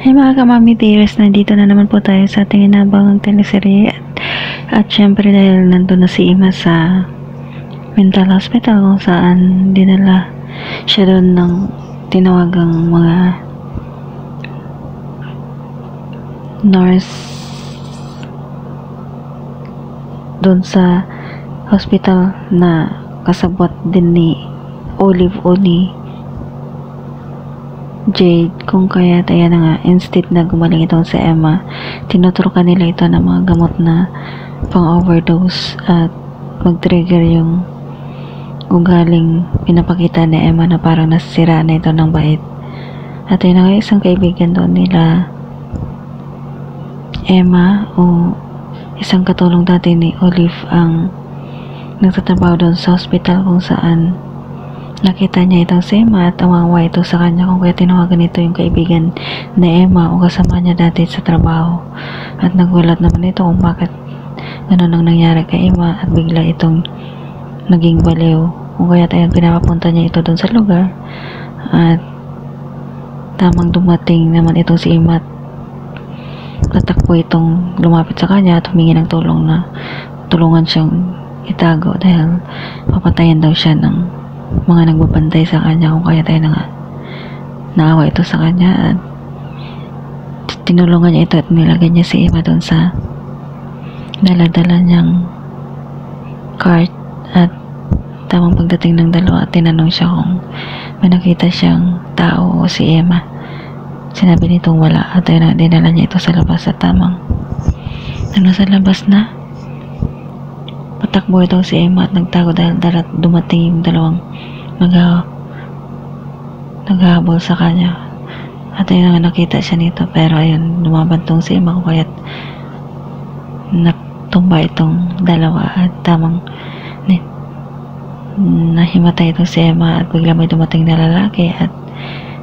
Hey mga kamami dears, nandito na naman po tayo sa ating inabangang teleserye at syempre dahil nandun na si Ima sa mental hospital kung saan dinala siya doon ng tinawagang mga nurse doon sa hospital na kasabot din ni Olive o ni Jade, kung kaya tayo na nga instead na gumaling itong si Emma, tinuturukan nila ito ng mga gamot na pang overdose at mag-trigger yung ugaling pinapakita ni Emma na parang nasira na ito ng bait. At yun na nga isang kaibigan doon nila Emma o isang katulong dati ni Olive ang nagtatrabaho doon sa hospital kung saan nakita niya itong si Emma at awawa ito sa kanya kung kaya tinawagan ito yung kaibigan ni Emma o kasama niya dati sa trabaho. At nagulat naman ito kung bakit ganun ang nangyari kay Emma at bigla itong naging baliw. Kung kaya tayo pinapapunta niya ito dun sa lugar at tamang dumating naman itong si Emma at tatakbo itong lumapit sa kanya at humingi ng tulong na tulungan siyang itago dahil papatayan daw siya ng mga nagbabantay sa kanya. Kung kaya tayo na nga naawa ito sa kanya at tinulungan niya ito at nilagay niya si Emma doon sa daladala niyang cart. At tamang pagdating ng dalawa, tinanong siya kung may nakita siyang tao o si Emma. Sinabi nitong wala at ayun na, dinala niya ito sa labas at tamang nasa labas na patakbo itong si Emma at nagtago dahil dumating yung dalawang naghahabol sa kanya. At ayun na, nakita siya nito pero ayun, lumaban tong si Emma kung kaya't natumba itong dalawa at tamang nahimatay itong si Emma at bigla may dumating na lalaki at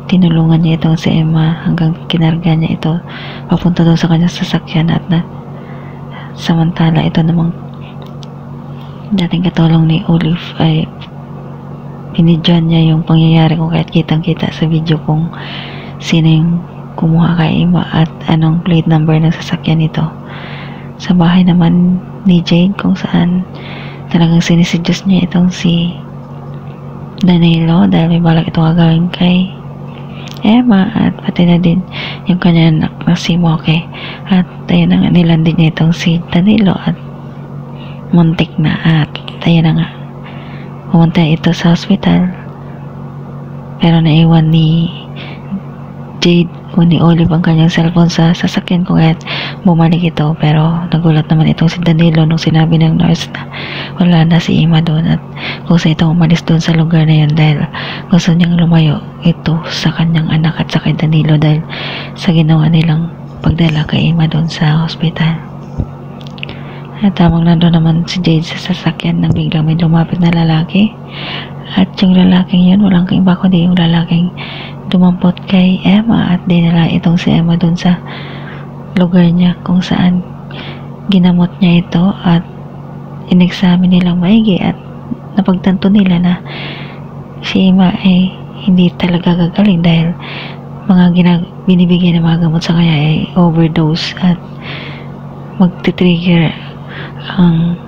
tinulungan niya itong si Emma hanggang kinarga niya ito papunta doon sa kanyang sasakyan. At samantala ito namang dating katulong ni Olive ay pinidyan niya yung pangyayari kung kahit kitang kita sa video kung sino yung kumuha kay Emma at anong plate number ng sasakyan nito. Sa bahay naman ni Jade kung saan talagang sinisidyos niya itong si Danilo dahil may balak itong gagawin kay Emma at pati na din yung kanya anak na si Moke. At ayun na nga, nilandin niya itong si Danilo at muntik na. At ayun na nga, pumunta ito sa hospital pero naiwan ni Jade o ni Olive ang kanyang cellphone sa sasakyan kung kahit bumalik ito. Pero nagulat naman itong si Danilo nung sinabi ng nurse na wala na si Emma doon at gusto itong umalis doon sa lugar na yun dahil gusto niyang lumayo ito sa kanyang anak at sa kay Danilo dahil sa ginawa nilang pagdala kay Emma doon sa hospital. At tamang nandun naman si Jade sa sasakyan nang biglang may lumapit na lalaki. At yung lalaking yun, walang iba kundi yung lalaking dumampot kay Emma at dinala itong si Emma dun sa lugar niya kung saan ginamot niya ito at inexamine nilang maigi at napagtanto nila na si Emma ay hindi talaga gagaling dahil mga binibigay na mga gamot sa kanya ay overdose at magti-trigger ang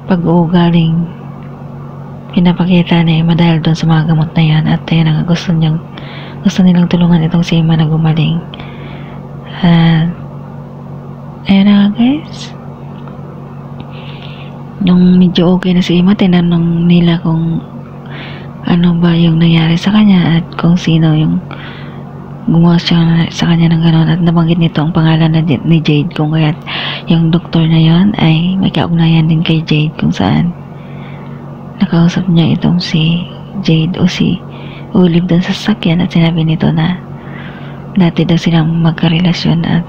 pag-uugaling pinapakita ni Emma dahil doon sa mga gamot na yan. At ayun nga, gusto nilang tulungan itong si Emma na gumaling. At ayun na guys, nung medyo okay na si Emma, tinanong nila kung ano ba yung nangyari sa kanya at kung sino yung gumawa siya sa kanya ng gano'n. At nabanggit nito ang pangalan ni Jade kung kaya yung doktor na yon ay may kaugnayan din kay Jade kung saan nakausap niya itong si Jade o si Olive doon sa sasakyan at sinabi nito na dati daw silang magkarelasyon at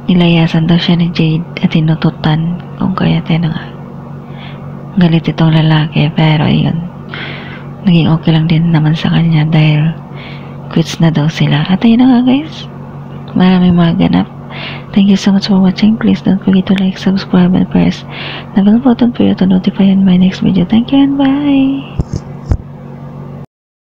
nilayasan daw siya ni Jade at tinututan kung kaya tayo nga galit itong lalaki. Pero yun, naging okay lang din naman sa kanya dahil quits na daw sila. At ayun na nga guys, maraming mga ganap. Thank you so much for watching. Please don't forget to like, subscribe, and press the bell button for you to notify on my next video. Thank you and bye!